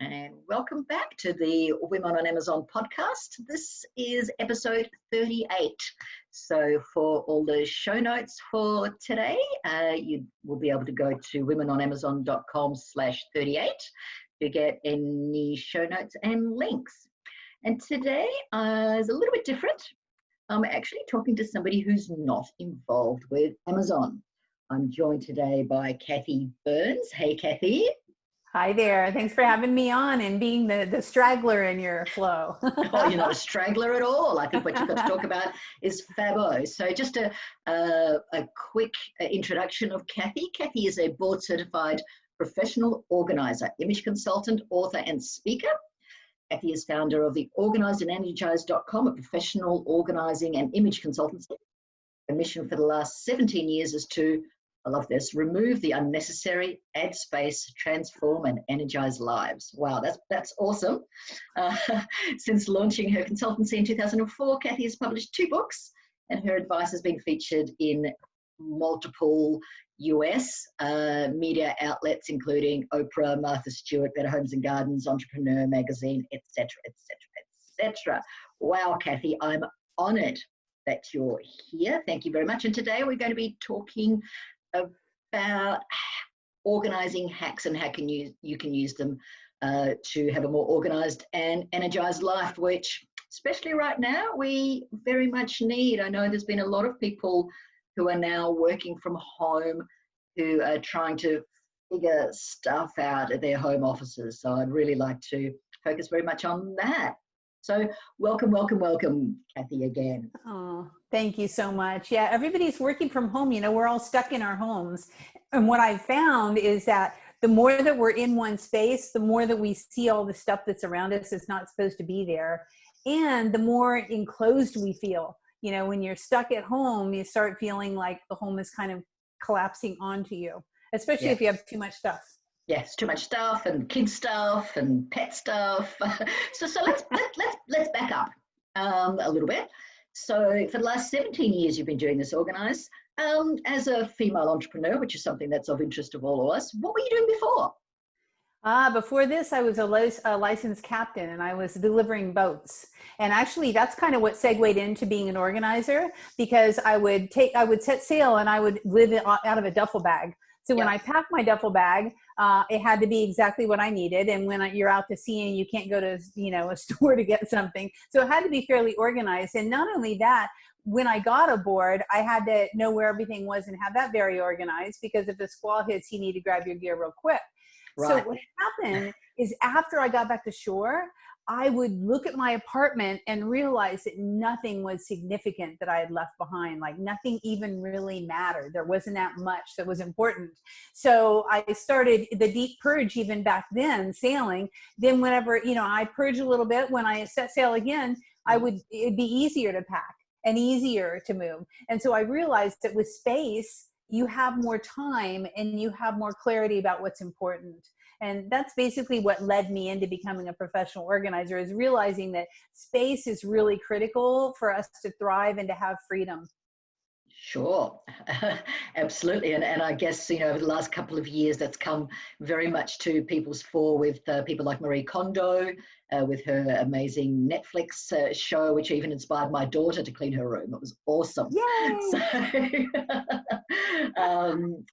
And welcome back to the Women on Amazon podcast. This is episode 38. So for all the show notes for today, you will be able to go to womenonamazon.com/38 to get any show notes and links. And today is a little bit different. I'm actually talking to somebody who's not involved with Amazon. I'm joined today by Kathi Burke. Hey, Kathi. Hi there. Thanks for having me on and being the straggler in your flow. Oh, you're not a straggler at all. I think what you've got to talk about is fabulous. So just a quick introduction of Kathi. Kathi is a board certified professional organizer, image consultant, author, and speaker. Kathi is founder of the Organized and Energized.com, a professional organizing and image consultancy. Her mission for the last 17 years is to, I love this, remove the unnecessary, add space, transform and energize lives. Wow, that's awesome. Since launching her consultancy in 2004, Kathi has published 2 books, and her advice has been featured in multiple US media outlets, including Oprah, Martha Stewart, Better Homes and Gardens, Entrepreneur Magazine, etc., etc., etc. Wow, Kathi, I'm honored that you're here. Thank you very much. And today we're going to be talking about organizing hacks and how you can use them to have a more organized and energized life, which especially right now we very much need. I know there's been a lot of people who are now working from home who are trying to figure stuff out at their home offices. So I'd really like to focus very much on that. So welcome, Kathi, again. Oh, thank you so much. Yeah, everybody's working from home. You know, we're all stuck in our homes. And what I've found is that the more that we're in one space, the more that we see all the stuff that's around us that's not supposed to be there. And the more enclosed we feel. You know, when you're stuck at home, you start feeling like the home is kind of collapsing onto you, especially if you have too much stuff. Yes, too much stuff and kid stuff and pet stuff. So let's back up a little bit. So for the last 17 years, you've been doing this organized. As a female entrepreneur, which is something that's of interest to all of us, what were you doing before? Before this, I was a licensed captain, and I was delivering boats. And actually, that's kind of what segued into being an organizer, because I would set sail and I would live out of a duffel bag. So when I packed my duffel bag, it had to be exactly what I needed. And when you're out to sea and you can't go to, a store to get something. So it had to be fairly organized. And not only that, when I got aboard, I had to know where everything was and have that very organized, because if the squall hits, you need to grab your gear real quick. Right. So what happened is after I got back to shore, I would look at my apartment and realize that nothing was significant that I had left behind. Like nothing even really mattered. There wasn't that much that was important. So I started the deep purge even back then, sailing. Then whenever, I'd purge a little bit, when I set sail again, it'd be easier to pack and easier to move. And so I realized that with space, you have more time and you have more clarity about what's important. And that's basically what led me into becoming a professional organizer, is realizing that space is really critical for us to thrive and to have freedom. Sure, absolutely. And I guess, over the last couple of years, that's come very much to people's fore with people like Marie Kondo, with her amazing Netflix show, which even inspired my daughter to clean her room. It was awesome. Yay!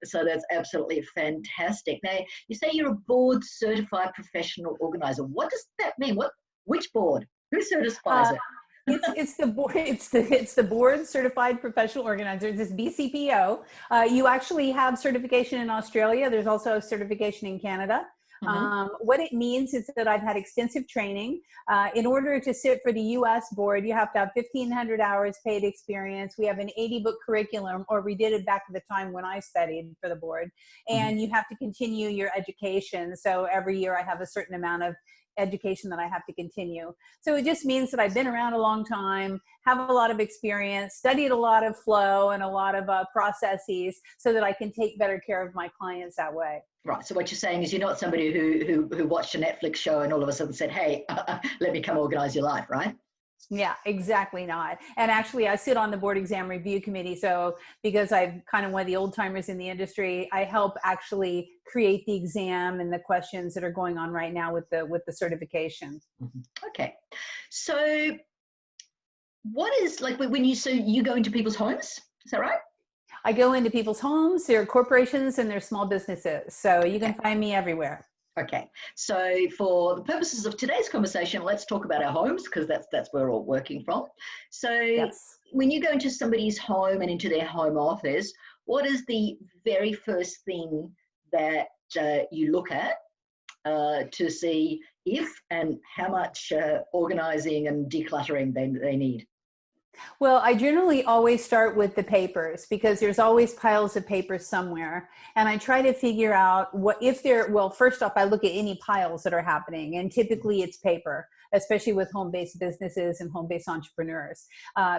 So that's absolutely fantastic. Now, you say you're a board certified professional organizer. What does that mean? Which board? Who certifies it? It's the board. It's the board certified professional organizer. It's BCPO. You actually have certification in Australia. There's also a certification in Canada. Mm-hmm. What it means is that I've had extensive training. In order to sit for the U.S. board, you have to have 1,500 hours paid experience. We have an 80-book curriculum, or we did it back at the time when I studied for the board. And you have to continue your education. So every year I have a certain amount of education that I have to continue. So it just means that I've been around a long time, have a lot of experience, studied a lot of flow and a lot of processes, so that I can take better care of my clients that way. Right. So what you're saying is you're not somebody who watched a Netflix show and all of a sudden said, hey, let me come organize your life, right? Yeah, exactly not. And actually, I sit on the board exam review committee. So because I'm kind of one of the old timers in the industry, I help actually create the exam and the questions that are going on right now with the certification. Okay. So what is, like, when you go into people's homes, is that right? I go into people's homes, their corporations, and their small businesses. So you can find me everywhere. Okay, so for the purposes of today's conversation, let's talk about our homes, because that's where we're all working from. So Yes. when you go into somebody's home and into their home office, what is the very first thing that you look at to see if and how much organizing and decluttering they need? Well, I generally always start with the papers because there's always piles of papers somewhere. And I try to figure out what, if there, well, first off, I look at any piles that are happening, and typically it's paper, especially with home-based businesses and home-based entrepreneurs,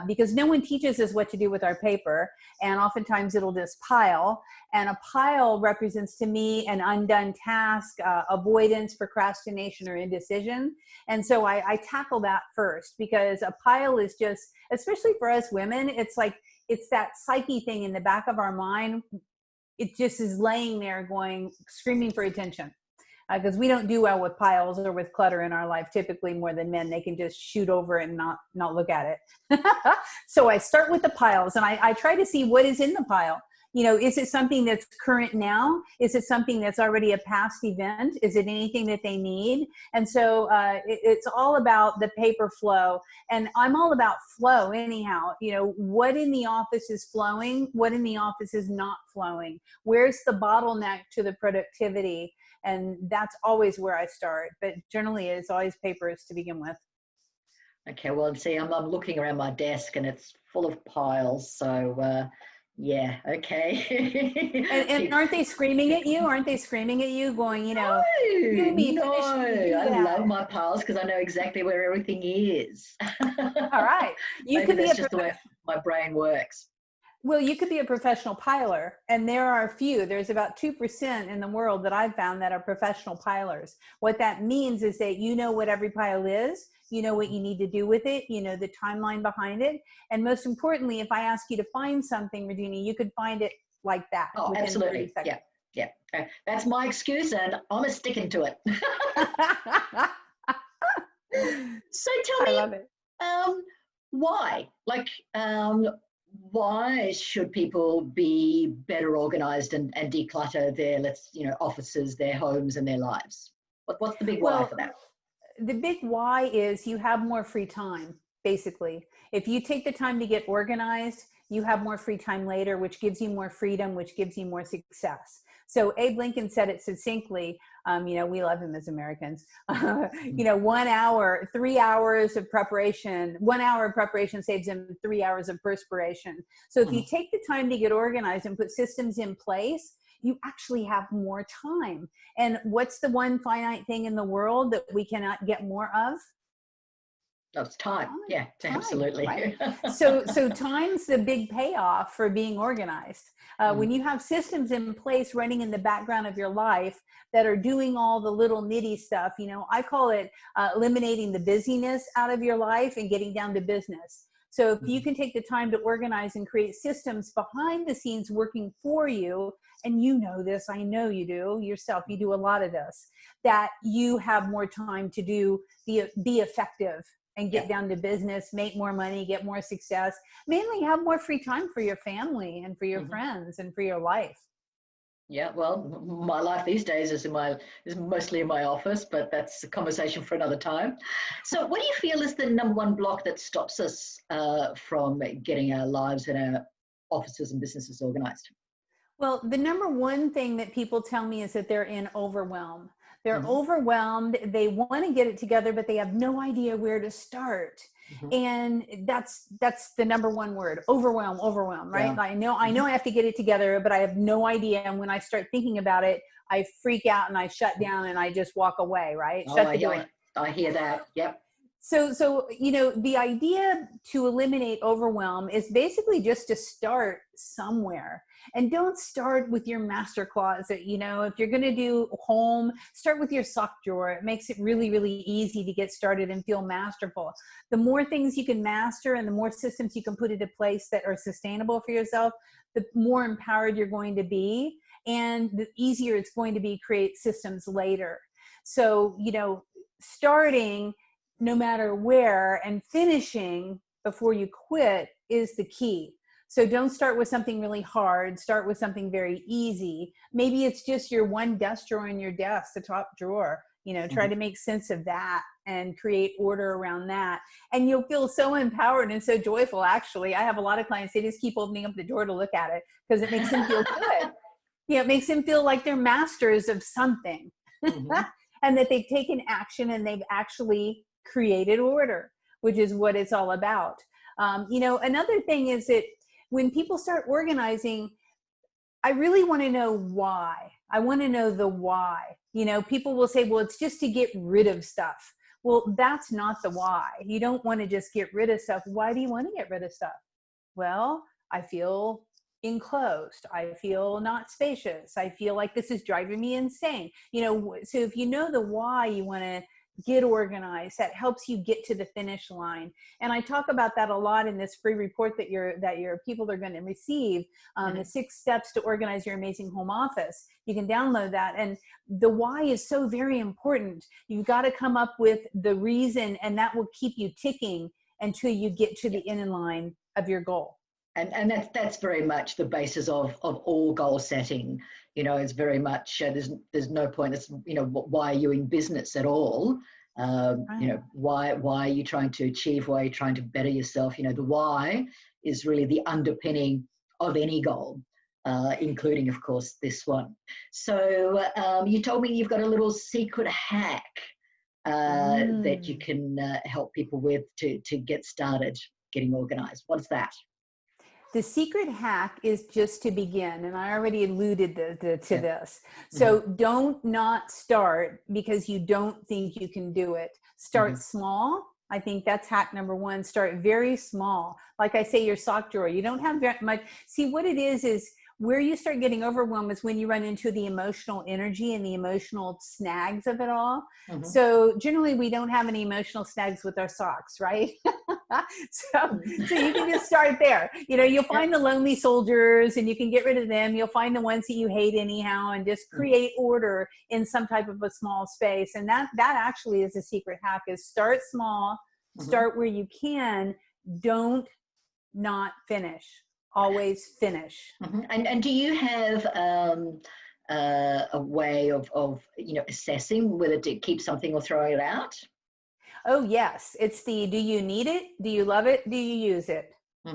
because no one teaches us what to do with our paper. And oftentimes it'll just pile. And a pile represents to me an undone task, avoidance, procrastination, or indecision. And so I tackle that first, because a pile is just, especially for us women, it's like, it's that psyche thing in the back of our mind. It just is laying there going, screaming for attention. Because we don't do well with piles or with clutter in our life, typically more than men. They can just shoot over it and not look at it. So I start with the piles, and I try to see what is in the pile. You know, is it something that's current now? Is it something that's already a past event? Is it anything that they need? And so it's all about the paper flow. And I'm all about flow anyhow. You know, what in the office is flowing? What in the office is not flowing? Where's the bottleneck to the productivity? And that's always where I start. But generally, it's always papers to begin with. Okay, well, see, I'm looking around my desk and it's full of piles. So, yeah, okay. And aren't they screaming at you? Aren't they screaming at you going, you know, do me, No, finish me, do I that. love my piles because I know exactly where everything is. All right. You Maybe could be that's a just the way my brain works. Well, you could be a professional piler, and there are a few. There's about 2% in the world that I've found that are professional pilers. What that means is that you know what every pile is, you know what you need to do with it, you know the timeline behind it, and most importantly, if I ask you to find something, Regina, you could find it like that within absolutely. 30 seconds. Yeah. That's my excuse, and I'm sticking to it. So tell me, I love it. why? Like, why should people be better organized and declutter their, offices, their homes, and their lives? What's the big why for that? The big why is you have more free time, basically. If you take the time to get organized, you have more free time later, which gives you more freedom, which gives you more success. So Abe Lincoln said it succinctly. We love him as Americans. 1 hour, 3 hours of preparation, 1 hour of preparation saves him 3 hours of perspiration. So if you take the time to get organized and put systems in place, you actually have more time. And what's the one finite thing in the world that we cannot get more of? That's time. Yeah, time, absolutely. Right? So time's the big payoff for being organized. When you have systems in place running in the background of your life that are doing all the little nitty stuff, I call it eliminating the busyness out of your life and getting down to business. So if you can take the time to organize and create systems behind the scenes working for you, and you know this, I know you do yourself, you do a lot of this, that you have more time to be effective and get down to business, make more money, get more success, mainly have more free time for your family and for your friends and for your life. Yeah, well, my life these days is mostly in my office, but that's a conversation for another time. So what do you feel is the number one block that stops us from getting our lives and our offices and businesses organized? Well, the number one thing that people tell me is that they're in overwhelm. They're overwhelmed. They want to get it together, but they have no idea where to start. And that's the number one word: overwhelm, right? Yeah. I know I have to get it together, but I have no idea. And when I start thinking about it, I freak out and I shut down and I just walk away, right? Shut the door. I hear that. Yep. So, you know, the idea to eliminate overwhelm is basically just to start somewhere. And don't start with your master closet. You know, if you're going to do home, start with your sock drawer. It makes it really, really easy to get started and feel masterful. The more things you can master and the more systems you can put into place that are sustainable for yourself, the more empowered you're going to be, and the easier it's going to be to create systems later. So, you know, starting no matter where and finishing before you quit is the key. So don't start with something really hard. Start with something very easy. Maybe it's just your one desk drawer in your desk, the top drawer. You know, try to make sense of that and create order around that. And you'll feel so empowered and so joyful. Actually, I have a lot of clients, they just keep opening up the drawer to look at it because it makes them feel good. You know, it makes them feel like they're masters of something. And that they've taken action and they've actually created order, which is what it's all about. You know, another thing is that when people start organizing, I really want to know why. I want to know the why. You know, people will say, well, it's just to get rid of stuff. Well, that's not the why. You don't want to just get rid of stuff. Why do you want to get rid of stuff? Well, I feel enclosed. I feel not spacious. I feel like this is driving me insane. You know, so if you know the why you want to get organized, that helps you get to the finish line. And I talk about that a lot in this free report that your people are going to receive, the 6 steps to organize your amazing home office. You can download that. And the why is so very important. You've got to come up with the reason, and that will keep you ticking until you get to the end line of your goal. And that's very much the basis of all goal setting. You know, it's very much, there's no point, it's, you know, why are you in business at all? You know, why are you trying to achieve, why are you trying to better yourself? You know, the why is really the underpinning of any goal, including, of course, this one. So you told me you've got a little secret hack that you can help people with to get started getting organized. What's that? The secret hack is just to begin, and I already alluded to this. So don't not start because you don't think you can do it. Start small. I think that's hack number 1. Start very small. Like I say, your sock drawer. You don't have very much. See, what it is where you start getting overwhelmed is when you run into the emotional energy and the emotional snags of it all. So generally we don't have any emotional snags with our socks, right? So you can just start there. You know, you'll find the lonely soldiers and you can get rid of them. You'll find the ones that you hate anyhow and just create order in some type of a small space. And that actually is a secret hack, is start small, start where you can, don't not finish. Always finish. And do you have a way of you know, assessing whether to keep something or throw it out? Oh yes, it's the do you need it? Do you love it? Do you use it?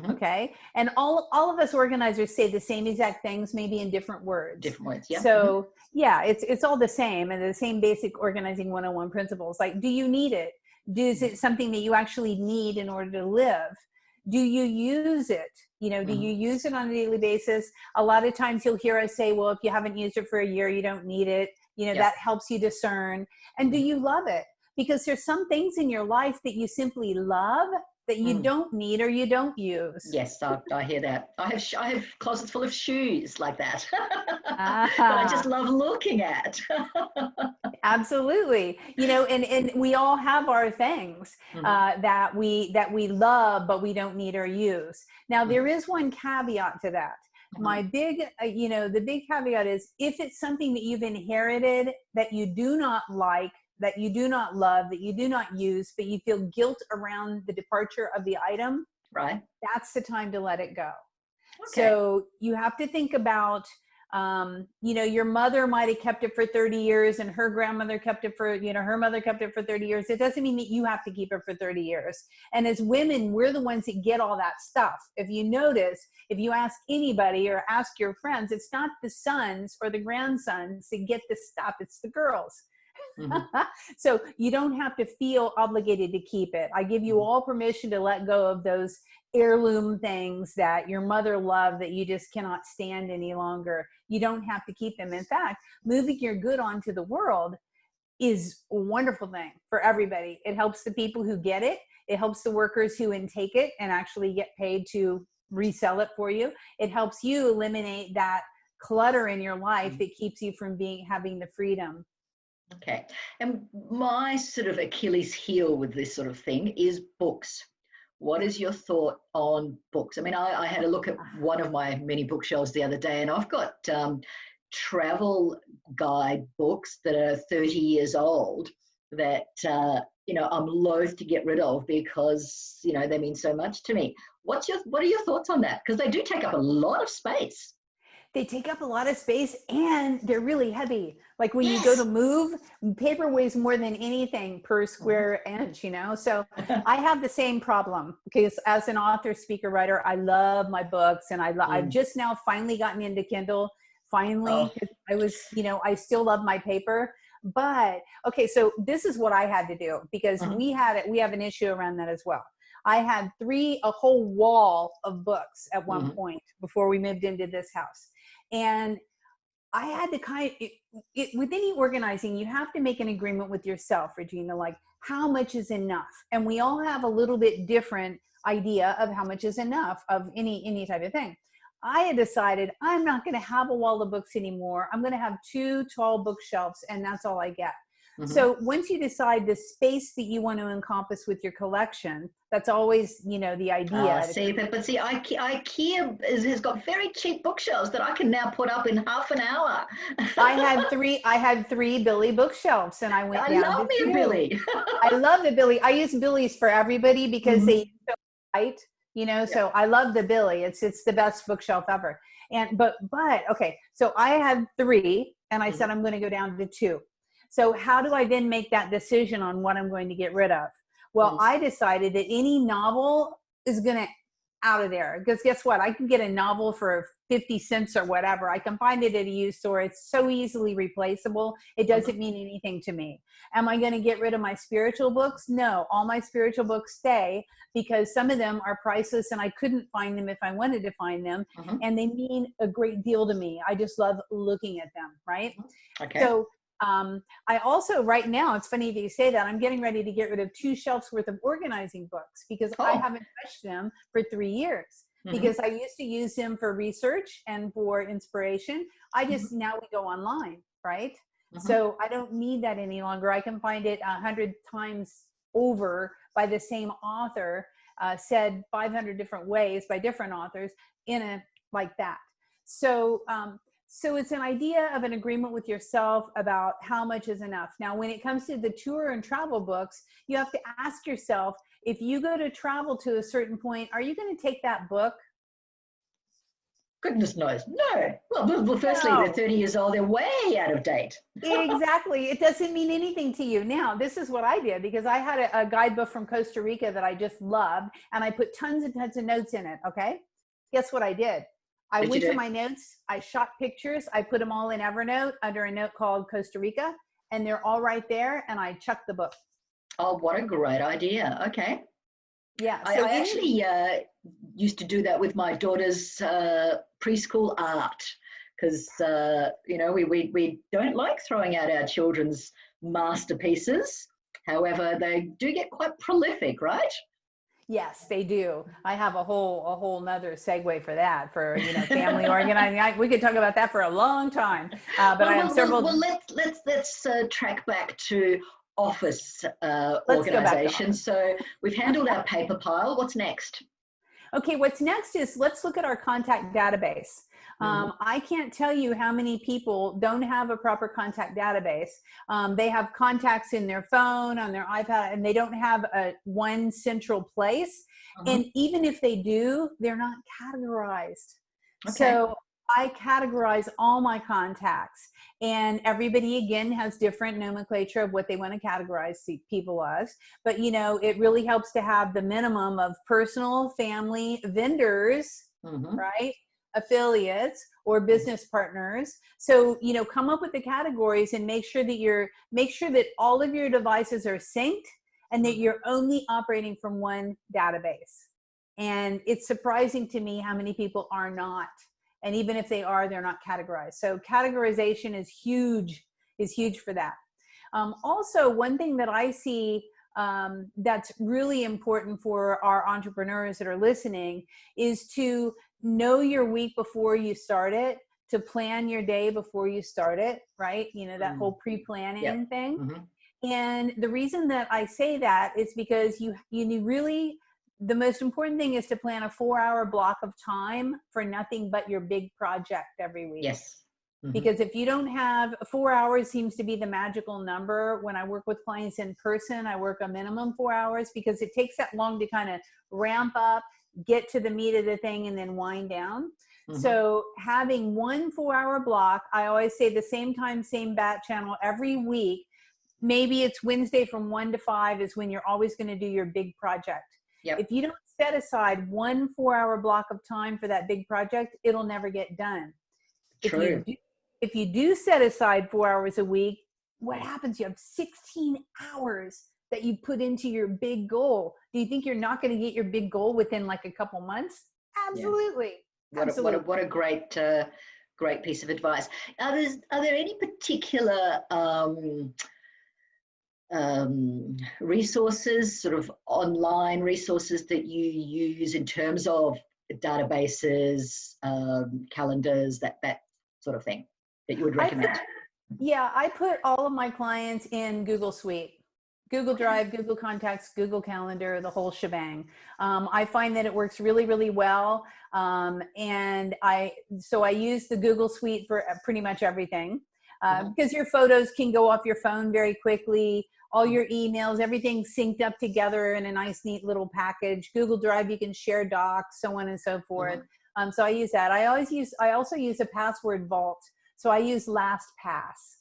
Okay, and all of us organizers say the same exact things, maybe in different words. Different words, yeah. So yeah, it's all the same, and the same basic organizing 101 principles. Like, do you need it? Is it something that you actually need in order to live? Do you use it? You know, do you use it on a daily basis? A lot of times you'll hear us say, well, if you haven't used it for a year, you don't need it. You know, that helps you discern. And do you love it? Because there's some things in your life that you simply love that you don't need or you don't use. Yes, I hear that. I have closets full of shoes like that that I just love looking at. Absolutely. You know, and we all have our things that we love, but we don't need or use. Now, there is one caveat to that. My big, you know, the big caveat is if it's something that you've inherited that you do not like, that you do not love, that you do not use, but you feel guilt around the departure of the item, right? That's the time to let it go. Okay. So you have to think about, you know, your mother might have kept it for 30 years and her grandmother kept it for, you know, her mother kept it for 30 years. It doesn't mean that you have to keep it for 30 years. And as women, we're the ones that get all that stuff. If you notice, if you ask anybody or ask your friends, it's not the sons or the grandsons that get the stuff, it's the girls. So you don't have to feel obligated to keep it. I give you all permission to let go of those heirloom things that your mother loved that you just cannot stand any longer. You don't have to keep them. In fact, moving your good onto the world is a wonderful thing for everybody. It helps the people who get it. It helps the workers who intake it and actually get paid to resell it for you. It helps you eliminate that clutter in your life that keeps you from having the freedom. Okay. And my sort of Achilles heel with this sort of thing is books. What is your thought on books? I mean, I had a look at one of my many bookshelves the other day, and I've got travel guide books that are 30 years old that, I'm loath to get rid of because, they mean so much to me. What are your thoughts on that? Because they do take up a lot of space. They take up a lot of space and they're really heavy. Like when you go Yes. to move, paper weighs more than anything per square inch, So I have the same problem because as an author, speaker, writer, I love my books, and I've just now finally gotten into Kindle. Finally, I was, I still love my paper. But okay, so this is what I had to do because we have an issue around that as well. I had a whole wall of books at one point before we moved into this house. And I had to with any organizing, you have to make an agreement with yourself, Regina, like how much is enough? And we all have a little bit different idea of how much is enough of any type of thing. I had decided I'm not going to have a wall of books anymore. I'm going to have 2 tall bookshelves, and that's all I get. So once you decide the space that you want to encompass with your collection, that's always, the idea. See, IKEA has got very cheap bookshelves that I can now put up in half an hour. I had three Billy bookshelves, and I went down love to me 2. a Billy. I love the Billy. I use Billies for everybody because they so light, so I love the Billy. It's the best bookshelf ever. But okay, so I had 3 and I said I'm going to go down to 2. So how do I then make that decision on what I'm going to get rid of? Well, I decided that any novel is going to out of there, because guess what? I can get a novel for 50 cents or whatever. I can find it at a used store. It's so easily replaceable. It doesn't mean anything to me. Am I going to get rid of my spiritual books? No, all my spiritual books stay because some of them are priceless and I couldn't find them if I wanted to find them. And they mean a great deal to me. I just love looking at them, right? Okay. So I also, right now, it's funny that you say that, I'm getting ready to get rid of 2 shelves worth of organizing books because I haven't touched them for 3 years because I used to use them for research and for inspiration. I just, now we go online, right? So I don't need that any longer. I can find it 100 times over by the same author, said 500 different ways by different authors like that. So it's an idea of an agreement with yourself about how much is enough. Now, when it comes to the tour and travel books, you have to ask yourself, if you go to travel to a certain point, are you going to take that book? Goodness knows. No. Well, firstly, they're 30 years old. They're way out of date. Exactly. It doesn't mean anything to you. Now, this is what I did because I had a guidebook from Costa Rica that I just loved, and I put tons and tons of notes in it. Okay. Guess what I did? I went to my notes, I shot pictures, I put them all in Evernote under a note called Costa Rica, and they're all right there, and I chucked the book. Oh, what a great idea. Okay. Yeah. So I actually used to do that with my daughter's preschool art because, we don't like throwing out our children's masterpieces. However, they do get quite prolific, right? Yes, they do. I have a whole nother segue for that, for family organizing. We could talk about that for a long time. But I have several. Well, let's track back to office organization. So we've handled our paper pile. What's next? Okay, what's next is let's look at our contact database. I can't tell you how many people don't have a proper contact database. They have contacts in their phone, on their iPad, and they don't have one central place. And even if they do, they're not categorized. Okay. So I categorize all my contacts, and everybody again has different nomenclature of what they want to categorize people as. But it really helps to have the minimum of personal, family, vendors, right? Affiliates or business partners. So come up with the categories and make sure that all of your devices are synced and that you're only operating from one database. And it's surprising to me how many people are not. And even if they are, they're not categorized. So categorization is huge for that. Also, one thing that I see that's really important for our entrepreneurs that are listening is to know your week before you start it, to plan your day before you start it, right? You know, that whole pre-planning thing. And the reason that I say that is because you really, the most important thing is to plan a 4-hour block of time for nothing but your big project every week. Yes. Because if you don't have 4 hours, seems to be the magical number. When I work with clients in person, I work a minimum 4 hours because it takes that long to kind of ramp up, get to the meat of the thing, and then wind down. So having one 4-hour block, I always say the same time, same bat channel every week. Maybe it's Wednesday from 1 to 5 is when you're always going to do your big project. If you don't set aside one 4-hour block of time for that big project, it'll never get done. True. If you do set aside 4 hours a week, what happens? You have 16 hours that you put into your big goal. Do you think you're not going to get your big goal within like a couple months? Absolutely. What a great great piece of advice. Are there any particular resources, sort of online resources that you use in terms of databases, calendars, that sort of thing that you would recommend? I put all of my clients in Google Suite. Google Drive, Google Contacts, Google Calendar, the whole shebang. I find that it works really, really well. And so I use the Google Suite for pretty much everything because your photos can go off your phone very quickly. All your emails, everything's synced up together in a nice, neat little package. Google Drive, you can share docs, so on and so forth. So I use that. I also use a password vault. So I use LastPass.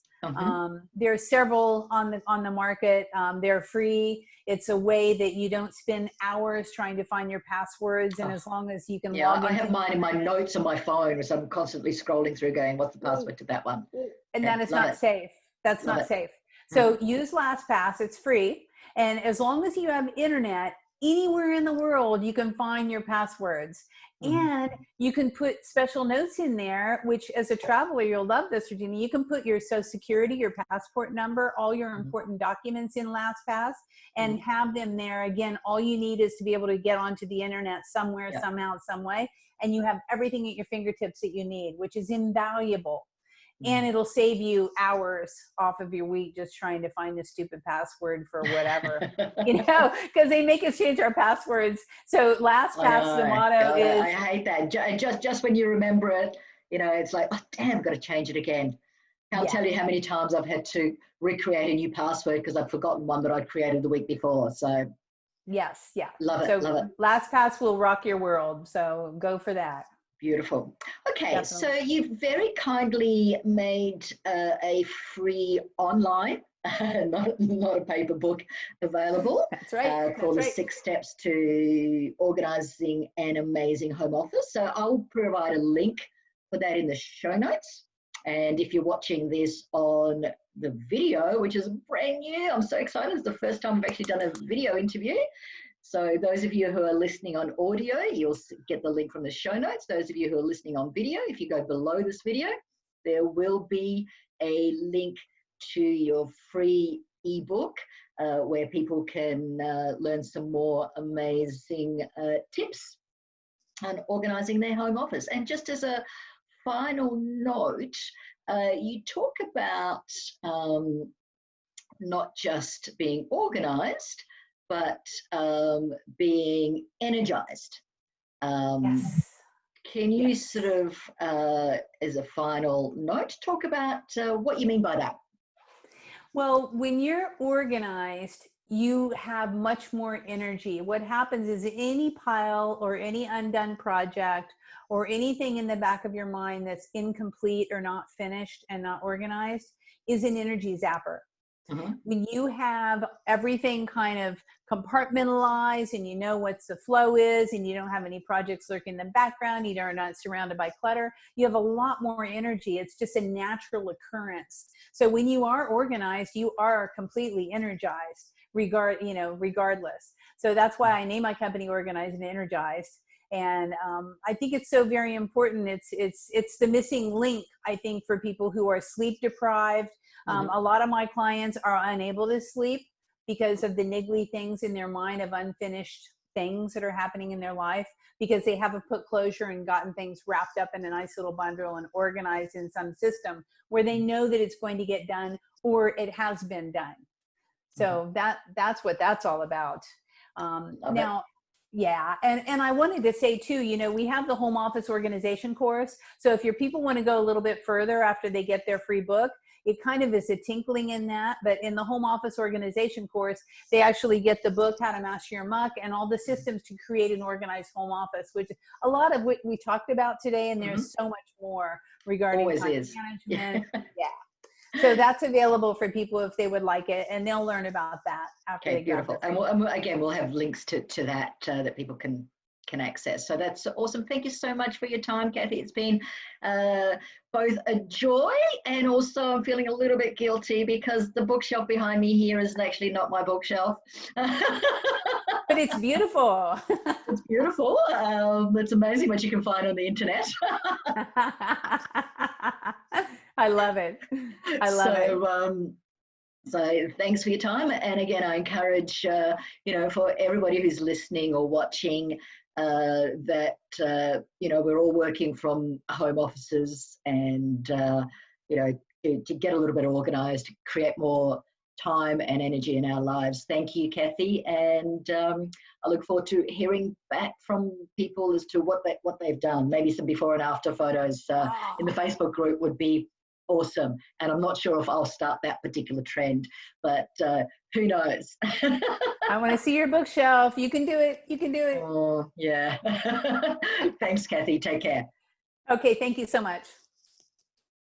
There are several on the market. They're free. It's a way that you don't spend hours trying to find your passwords, and as long as you can log in. I have mine in my notes on my phone, as I'm constantly scrolling through going, what's the password to that one? And that is not safe. That's not safe. So use LastPass. It's free. And as long as you have internet, anywhere in the world, you can find your passwords. And you can put special notes in there, which as a traveler, you'll love this, Regina. You can put your Social Security, your passport number, all your important documents in LastPass and have them there. Again, all you need is to be able to get onto the internet somewhere, somehow, some way. And you have everything at your fingertips that you need, which is invaluable. And it'll save you hours off of your week just trying to find the stupid password for whatever, because they make us change our passwords. So LastPass, the motto is. I hate that. Just when you remember it, it's like, oh, damn, I've got to change it again. I'll tell you how many times I've had to recreate a new password because I've forgotten one that I'd created the week before. So. Yes. Yeah. Love it. LastPass will rock your world. So go for that. Beautiful. Okay, Definitely. So you've very kindly made a free online, not a paper book, available. That's right. Called the 6 Steps to Organizing an Amazing Home Office. So I'll provide a link for that in the show notes. And if you're watching this on the video, which is brand new, I'm so excited. It's the first time I've actually done a video interview. So those of you who are listening on audio, you'll get the link from the show notes. Those of you who are listening on video, if you go below this video, there will be a link to your free ebook where people can learn some more amazing tips on organizing their home office. And just as a final note, you talk about not just being organized, but being energized. Yes. Can you sort of, as a final note, talk about what you mean by that? Well, when you're organized, you have much more energy. What happens is any pile or any undone project or anything in the back of your mind that's incomplete or not finished and not organized is an energy zapper. When you have everything kind of compartmentalized and you know what the flow is and you don't have any projects lurking in the background, you are not surrounded by clutter, you have a lot more energy. It's just a natural occurrence. So when you are organized, you are completely energized, regardless. So that's why I name my company Organized and Energized. And I think it's so very important. It's the missing link, I think, for people who are sleep deprived, A lot of my clients are unable to sleep because of the niggly things in their mind of unfinished things that are happening in their life, because they haven't put closure and gotten things wrapped up in a nice little bundle and organized in some system where they know that it's going to get done or it has been done. So that's what that's all about. Now, yeah. And I wanted to say too, you know, we have the home office organization course. So if your people want to go a little bit further after they get their free book, it kind of is a tinkling in that, but in the home office organization course, they actually get the book, How to Master Your Muck, and all the systems to create an organized home office, which a lot of what we talked about today, and there's so much more regarding time management. Yeah. So that's available for people if they would like it, and they'll learn about that after they beautiful. And we'll have links to that that people can access. So that's awesome. Thank you so much for your time, Kathi. It's been both a joy and also I'm feeling a little bit guilty because the bookshelf behind me here is actually not my bookshelf. But it's beautiful. It's beautiful. It's amazing what you can find on the internet. I love it. I love it. So thanks for your time. And again, I encourage, you know, for everybody who's listening or watching, that, you know, we're all working from home offices and, you know, to get a little bit organized, create more time and energy in our lives. Thank you, Kathi. And I look forward to hearing back from people as to what they've done. Maybe some before and after photos in the Facebook group would be awesome. And I'm not sure if I'll start that particular trend, but who knows? I want to see your bookshelf. You can do it. You can do it. Oh, yeah. Thanks, Kathi. Take care. Okay. Thank you so much.